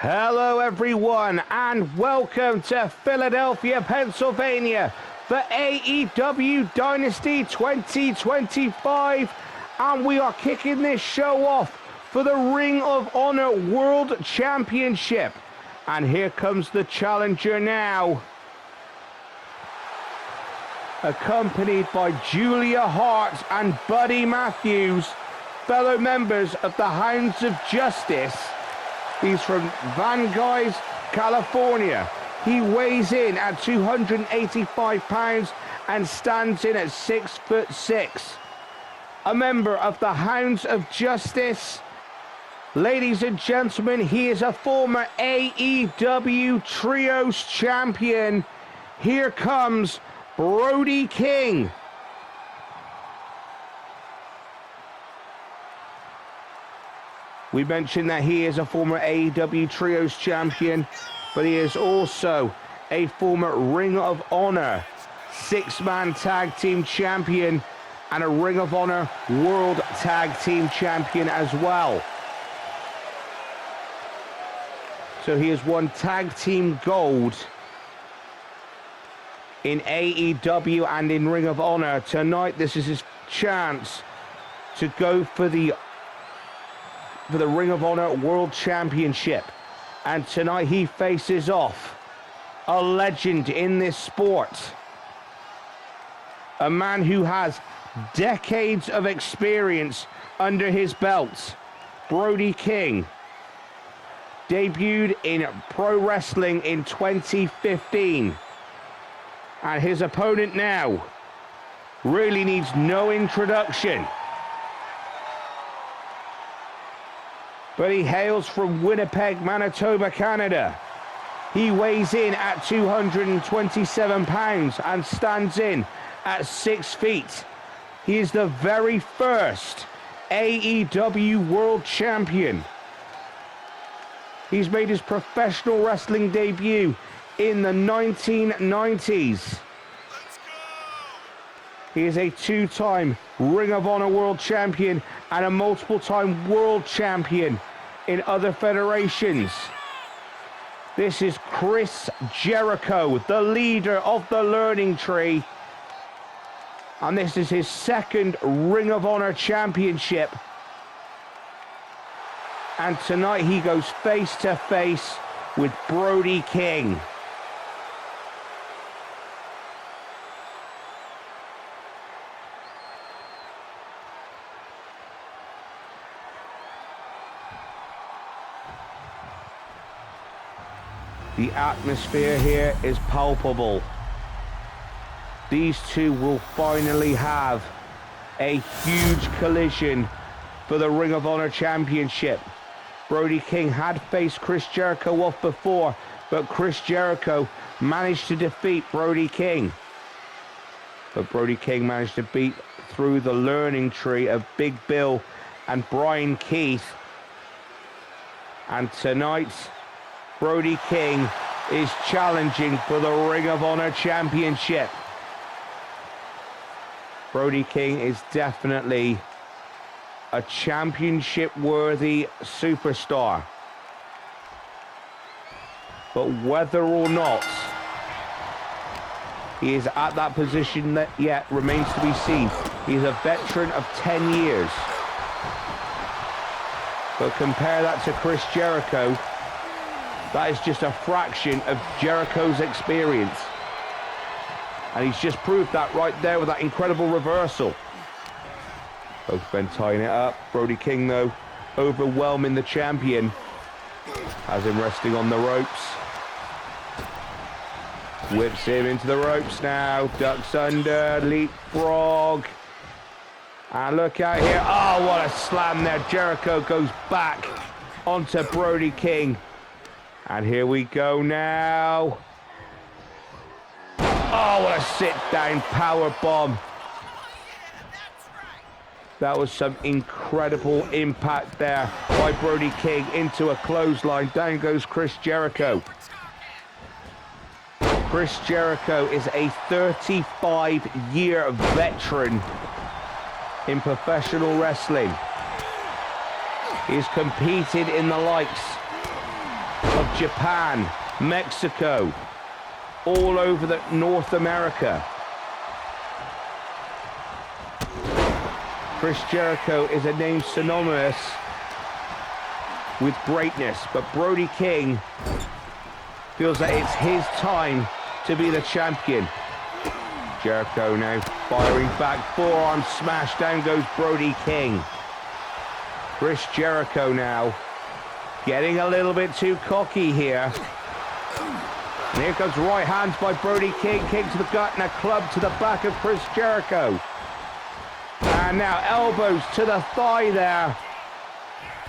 Hello everyone and welcome to Philadelphia, Pennsylvania for AEW Dynasty 2025, and we are kicking this show off for the Ring of Honor World Championship. And here comes the challenger now, accompanied by Julia Hart and Buddy Matthews, fellow members of the Hounds of Justice. He's from Van Nuys, California. He weighs in at 285 pounds and stands in at 6'6". A member of the Hounds of Justice. Ladies and gentlemen, he is a former AEW Trios champion. Here comes Brody King. We mentioned that he is a former AEW Trios champion, but he is also a former Ring of Honor six-man tag team champion and a Ring of Honor World Tag Team champion as well. So he has won tag team gold in AEW and in Ring of Honor. Tonight, this is his chance to go for the Ring of Honor World Championship. And tonight he faces off a legend in this sport. A man who has decades of experience under his belt. Brody King debuted in pro wrestling in 2015. And his opponent now really needs no introduction. But he hails from Winnipeg, Manitoba, Canada. He weighs in at 227 pounds and stands in at 6 feet. He is the very first AEW World Champion. He's made his professional wrestling debut in the 1990s. He is a two-time Ring of Honor World Champion and a multiple-time World Champion in other federations. This is Chris Jericho, the leader of the Learning Tree. And this is his second Ring of Honor Championship. And tonight he goes face-to-face with Brody King. The atmosphere here is palpable. These two will finally have a huge collision for the Ring of Honor Championship. Brody King had faced Chris Jericho off before, but Chris Jericho managed to defeat Brody King. But Brody King managed to beat through the Learning Tree of Big Bill and Brian Keith. And tonight, Brody King is challenging for the Ring of Honor Championship. Brody King is definitely a championship-worthy superstar. But whether or not he is at that position that yet remains to be seen. He's a veteran of 10 years. But compare that to Chris Jericho. That is just a fraction of Jericho's experience. And he's just proved that right there with that incredible reversal. Both men tying it up. Brody King, though, overwhelming the champion. Has him resting on the ropes. Whips him into the ropes now. Ducks under, leapfrog. And look out here. Oh, what a slam there. Jericho goes back onto Brody King. And here we go now. Oh, what a sit-down power bomb. That was some incredible impact there by Brody King into a clothesline. Down goes Chris Jericho. Chris Jericho is a 35-year veteran in professional wrestling. He's competed in the likes Japan, Mexico, all over North America. Chris Jericho is a name synonymous with greatness, but Brody King feels that it's his time to be the champion. Jericho now firing back, forearm smash, down goes Brody King. Chris Jericho now getting a little bit too cocky here. And here comes right hands by Brody King, kick to the gut and a club to the back of Chris Jericho. And now elbows to the thigh there,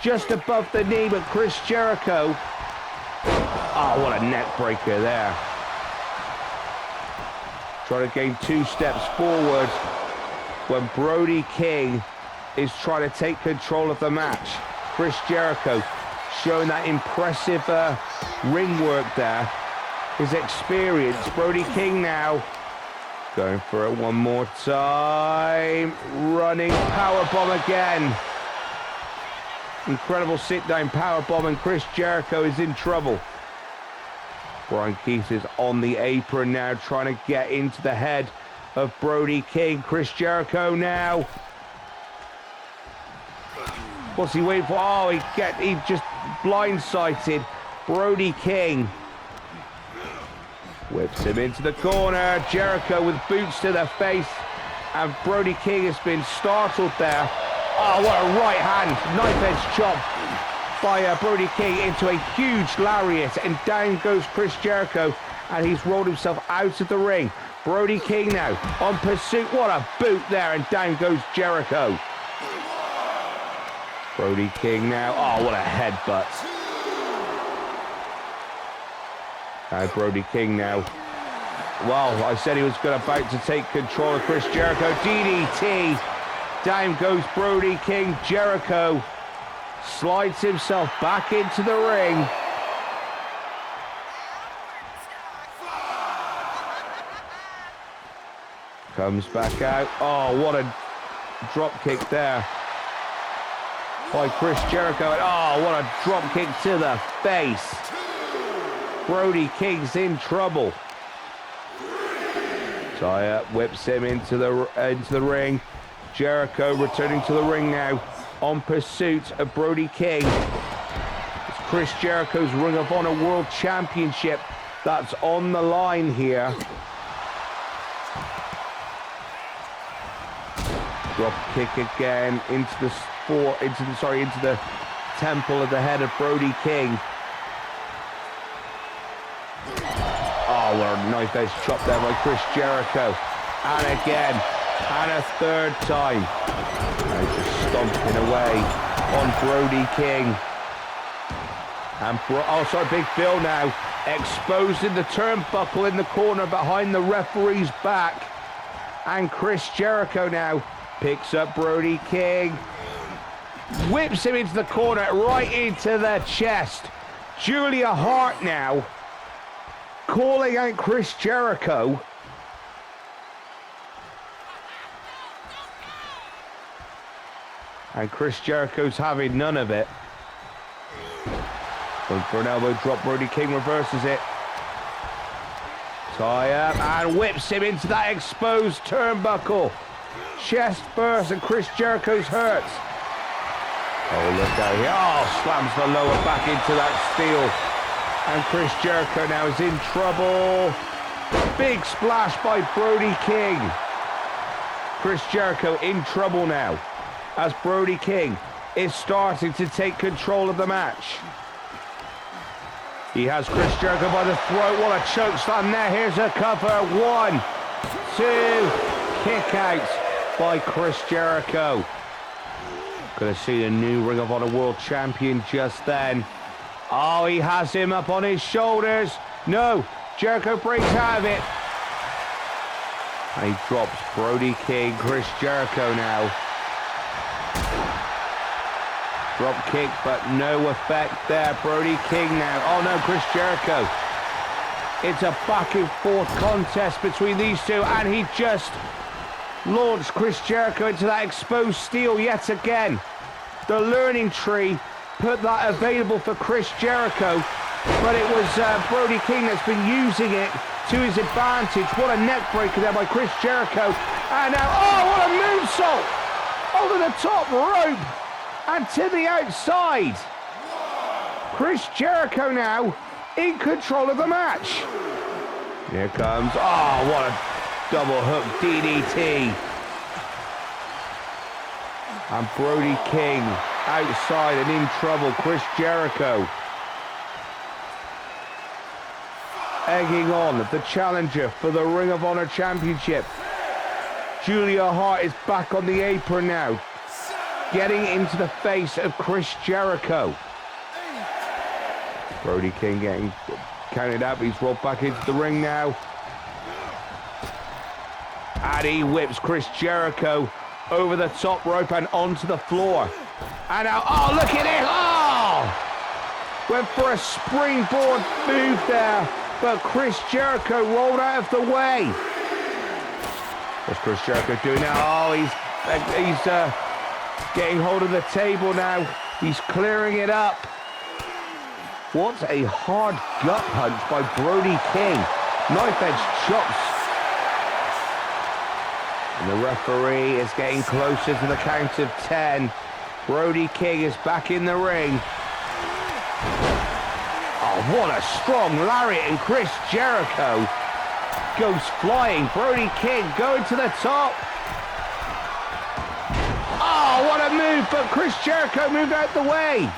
just above the knee, but Chris Jericho, oh, what a neck breaker there. Trying to gain 2 steps forward when Brody King is trying to take control of the match. Chris Jericho showing that impressive ring work there, his experience. Brody King now going for it one more time, running powerbomb again. Incredible sit-down powerbomb, and Chris Jericho is in trouble. Brian Keith is on the apron now, trying to get into the head of Brody King. Chris Jericho now. What's he waiting for? Oh, he just blindsided Brody King. Whips him into the corner. Jericho with boots to the face, and Brody King has been startled there. Oh, what a right hand, knife edge chop by Brody King into a huge lariat, and down goes Chris Jericho, and he's rolled himself out of the ring. Brody King now on pursuit. What a boot there, and down goes Jericho. Brody King now. Oh, what a headbutt. Now Brody King now. Well, I said he was about to take control of Chris Jericho. DDT. Down goes Brody King. Jericho slides himself back into the ring. Comes back out. Oh, what a drop kick there by Chris Jericho. Oh, what a drop kick to the face. Brody King's in trouble. Tie up, whips him into the ring. Jericho returning to the ring now on pursuit of Brody King. It's Chris Jericho's Ring of Honor World Championship that's on the line here. Drop kick again into the temple of the head of Brody King. Oh, what a knife edge chop there by Chris Jericho. And again, and a third time. Now just stomping away on Brody King. And Big Phil now exposing the turnbuckle in the corner behind the referee's back. And Chris Jericho now picks up Brody King, whips him into the corner, right into the chest. Julia Hart now calling out Chris Jericho. And Chris Jericho's having none of it. Going for an elbow drop, Brody King reverses it. Tie up and whips him into that exposed turnbuckle. Chest first, and Chris Jericho's hurt. Oh, look out here. Oh, slams the lower back into that steel. And Chris Jericho now is in trouble. Big splash by Brody King. Chris Jericho in trouble now, as Brody King is starting to take control of the match. He has Chris Jericho by the throat. What a choke slam there. Here's a cover. 1, 2, kick out by Chris Jericho. Gonna see a new Ring of Honor World Champion just then. Oh, he has him up on his shoulders. No, Jericho breaks out of it. And he drops Brody King. Chris Jericho now. Drop kick, but no effect there. Brody King now. Oh no, Chris Jericho. It's a back and forth contest between these two, and he just launched Chris Jericho into that exposed steel yet again. The learning tree put that available for Chris Jericho but it was Brody King that's been using it to his advantage. What a neck breaker there by Chris Jericho. And now, oh, what a moonsault! Over the top rope and to the outside. Chris Jericho now in control of the match. Here comes, oh, what a double hook DDT. And Brody King outside and in trouble. Chris Jericho egging on the challenger for the Ring of Honor Championship. Julia Hart is back on the apron now, getting into the face of Chris Jericho. Brody King getting counted up. He's rolled back into the ring now. And he whips Chris Jericho over the top rope and onto the floor. And now, oh, look at it. Oh! Went for a springboard move there, but Chris Jericho rolled out of the way. What's Chris Jericho doing now? Oh, he's getting hold of the table now. He's clearing it up. What a hard gut punch by Brody King. Knife edge chops. And the referee is getting closer to the count of 10. Brody King is back in the ring. Oh, what a strong lariat, and Chris Jericho goes flying. Brody King going to the top. Oh, what a move, but Chris Jericho moved out the way.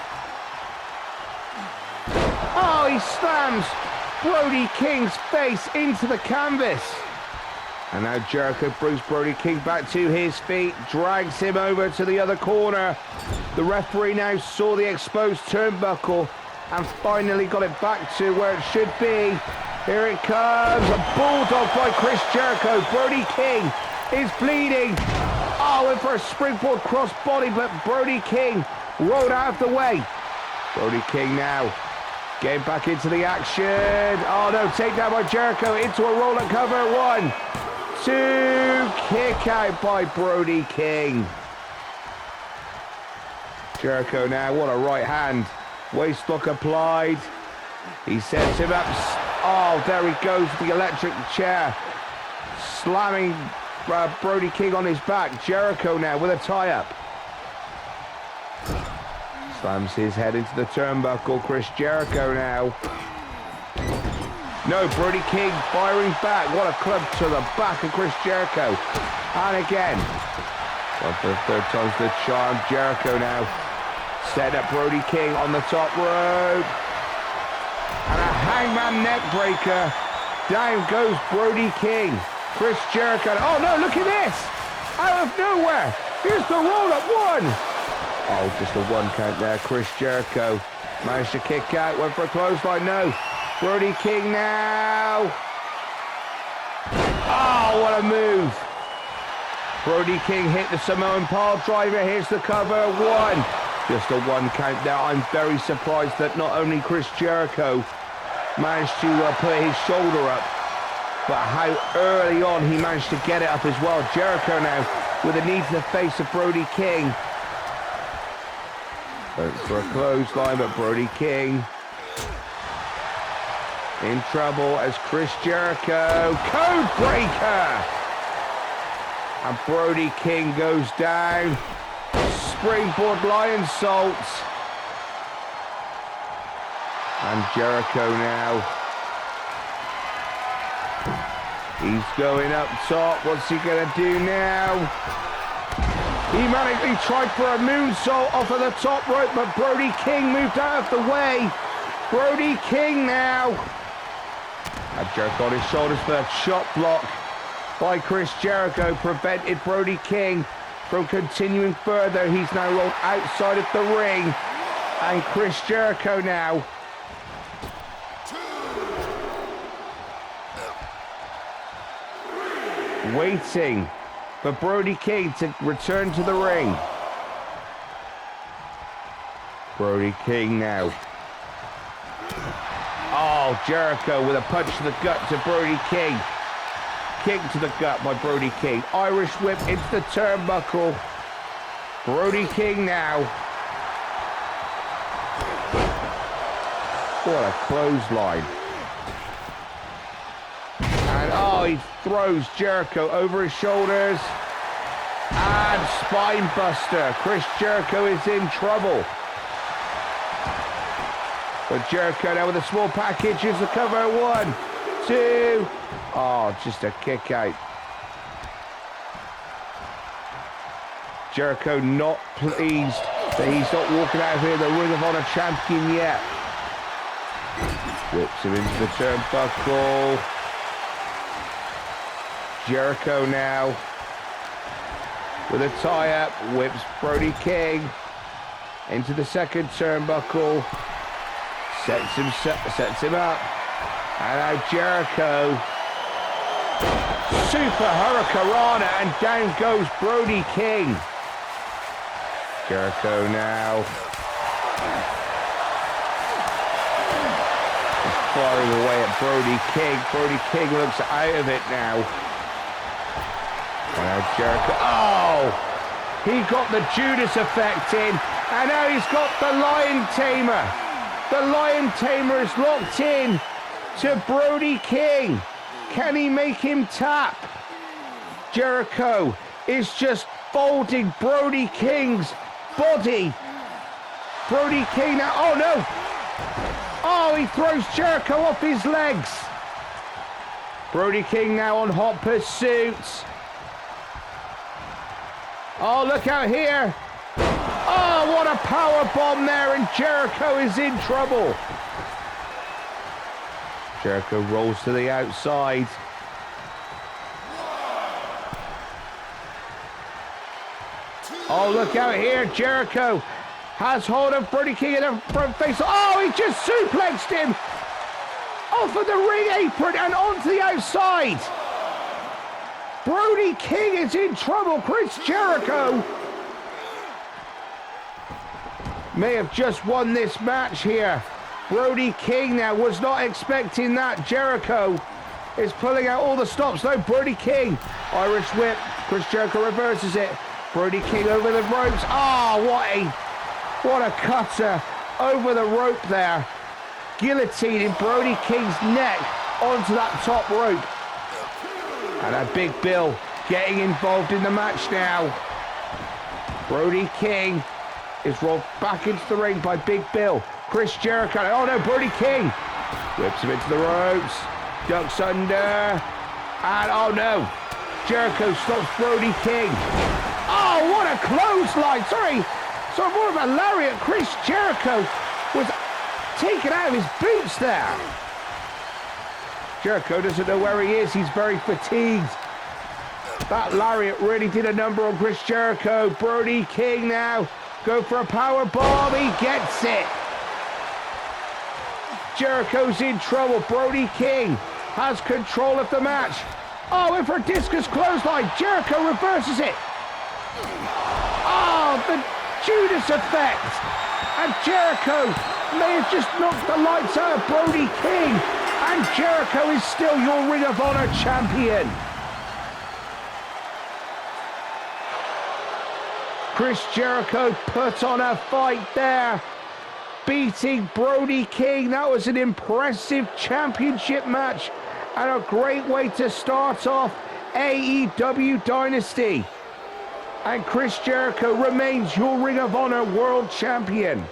Oh, he slams Brody King's face into the canvas. And now Jericho brings Brody King back to his feet, drags him over to the other corner. The referee now saw the exposed turnbuckle and finally got it back to where it should be. Here it comes, a bulldog by Chris Jericho. Brody King is bleeding. Oh, went for a springboard crossbody, but Brody King rolled out of the way. Brody King now getting back into the action. Oh no, takedown by Jericho into a roll-up cover. 1, 2, kick out by Brody King. Jericho now, what a right hand. Waist lock applied. He sets him up. Oh, there he goes with the electric chair. Slamming Brody King on his back. Jericho now with a tie-up. Slams his head into the turnbuckle. Chris Jericho now. No, Brody King firing back. What a club to the back of Chris Jericho. And again. One for the third time's the charm. Jericho now setting up Brody King on the top rope. And a hangman neck breaker. Down goes Brody King. Chris Jericho. Oh no, look at this. Out of nowhere. Here's the roll-up 1. Oh, just a 1 count there. Chris Jericho managed to kick out. Went for a clothesline. No. Brody King now. Oh, what a move. Brody King hit the Samoan pile driver. Here's the cover. 1. Just a 1 count there. I'm very surprised that not only Chris Jericho managed to put his shoulder up, but how early on he managed to get it up as well. Jericho now with a knee to the face of Brody King. For a clothesline, but Brody King in trouble as Chris Jericho. Code breaker! And Brody King goes down. Springboard lion salt. And Jericho now. He's going up top. What's he going to do now? He managed tried for a moonsault off of the top rope, but Brody King moved out of the way. Brody King now. And Jericho on his shoulders for a shot block by Chris Jericho prevented Brody King from continuing further. He's now rolled outside of the ring. And Chris Jericho now waiting for Brody King to return to the ring. Brody King now. Oh, Jericho with a punch to the gut to Brody King. Kick to the gut by Brody King. Irish whip into the turnbuckle. Brody King now. What a clothesline. And oh, he throws Jericho over his shoulders. And spine buster. Chris Jericho is in trouble. But Jericho now with a small package is the cover. 1, 2. Oh, just a kick out. Jericho not pleased that he's not walking out of here the Ring of Honor champion yet. Whips him into the turnbuckle. Jericho now with a tie-up, whips Brody King into the second turnbuckle. Sets him up. And now Jericho. Super Hurricanrana, and down goes Brody King. Jericho now. Firing away at Brody King. Brody King looks out of it now. And now Jericho. Oh! He got the Judas effect in. And now he's got the Lion Tamer. The Lion Tamer is locked in to Brody King. Can he make him tap? Jericho is just folding Brody King's body. Brody King now. Oh no! Oh, he throws Jericho off his legs. Brody King now on hot pursuit. Oh, look out here. Oh, what a power bomb there, and Jericho is in trouble. Jericho rolls to the outside. Oh, look out here. Jericho has hold of Brody King in the front face. Oh, he just suplexed him off of the ring apron and onto the outside. Brody King is in trouble. Chris Jericho may have just won this match here. Brody King now was not expecting that. Jericho is pulling out all the stops. No, Brody King. Irish whip. Chris Jericho reverses it. Brody King over the ropes. Oh, what a cutter over the rope there. Guillotining Brody King's neck onto that top rope. And a Big Bill getting involved in the match now. Brody King is rolled back into the ring by Big Bill. Chris Jericho. Oh no, Brody King whips him into the ropes. Ducks under. And oh no, Jericho stops Brody King. Oh, what a clothesline. Sorry, more of a lariat. Chris Jericho was taken out of his boots there. Jericho doesn't know where he is. He's very fatigued. That lariat really did a number on Chris Jericho. Brody King now go for a power bomb. He gets it. Jericho's in trouble. Brody King has control of the match. Oh, in for a discus clothesline. Jericho reverses it. Oh, the Judas effect. And Jericho may have just knocked the lights out of Brody King. And Jericho is still your Ring of Honor champion. Chris Jericho put on a fight there, beating Brody King. That was an impressive championship match and a great way to start off AEW Dynasty. And Chris Jericho remains your Ring of Honor World Champion.